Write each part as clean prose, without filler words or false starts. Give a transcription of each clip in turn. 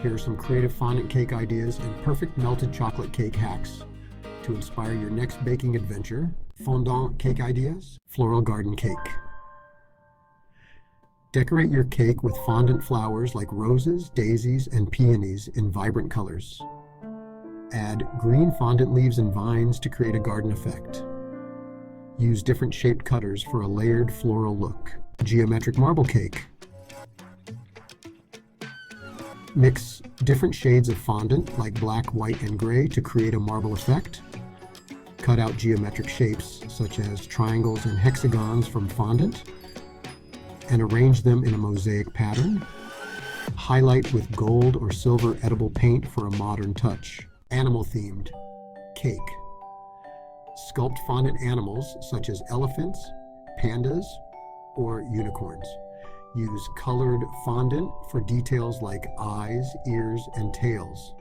Here are some creative fondant cake ideas and perfect melted chocolate cake hacks to inspire your next baking adventure. Fondant cake ideas. Floral garden cake. Decorate your cake with fondant flowers like roses, daisies, and peonies in vibrant colors. Add green fondant leaves and vines to create a garden effect. Use different shaped cutters for a layered floral look. Geometric marble cake. Mix different shades of fondant like black, white, and gray to create a marble effect. Cut out geometric shapes such as triangles and hexagons from fondant and arrange them in a mosaic pattern. Highlight with gold or silver edible paint for a modern touch. Animal-themed cake. Sculpt fondant animals such as elephants, pandas, or unicorns. Use colored fondant for details like eyes, ears, and tails.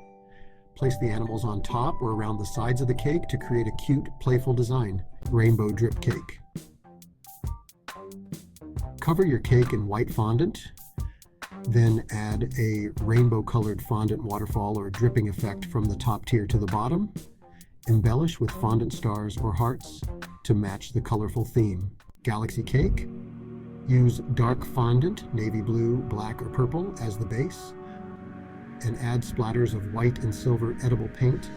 Place the animals on top or around the sides of the cake to create a cute, playful design. Rainbow drip cake. Cover your cake in white fondant, then add a rainbow-colored fondant waterfall or dripping effect from the top tier to the bottom. Embellish with fondant stars or hearts to match the colorful theme. Galaxy cake. Use dark fondant, navy blue, black, or purple as the base, and add splatters of white and silver edible paint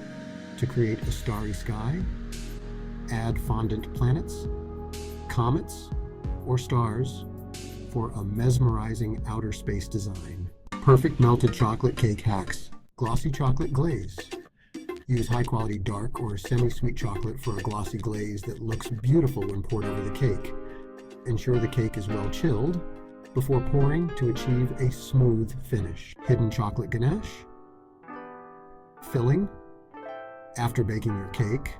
to create a starry sky. Add fondant planets, comets, or stars for a mesmerizing outer space design. Perfect melted chocolate cake hacks. Glossy chocolate glaze. Use high-quality dark or semi-sweet chocolate for a glossy glaze that looks beautiful when poured over the cake. Ensure the cake is well chilled before pouring to achieve a smooth finish. Hidden chocolate ganache. Filling. After baking your cake,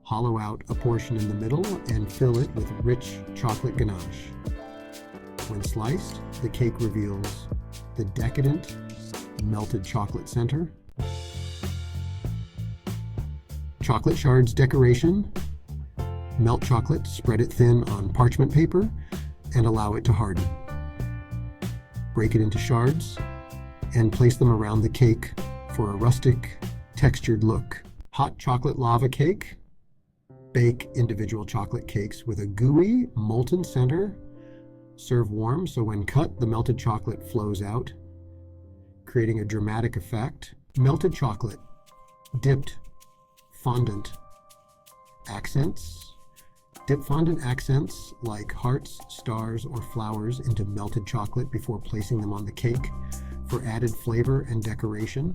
hollow out a portion in the middle and fill it with rich chocolate ganache. When sliced, the cake reveals the decadent melted chocolate center. Chocolate shards decoration. Melt chocolate, spread it thin on parchment paper, and allow it to harden. Break it into shards and place them around the cake for a rustic, textured look. Hot chocolate lava cake. Bake individual chocolate cakes with a gooey, molten center. Serve warm so when cut, the melted chocolate flows out, creating a dramatic effect. Melted chocolate, dipped fondant accents. Dip fondant accents like hearts, stars, or flowers into melted chocolate before placing them on the cake for added flavor and decoration.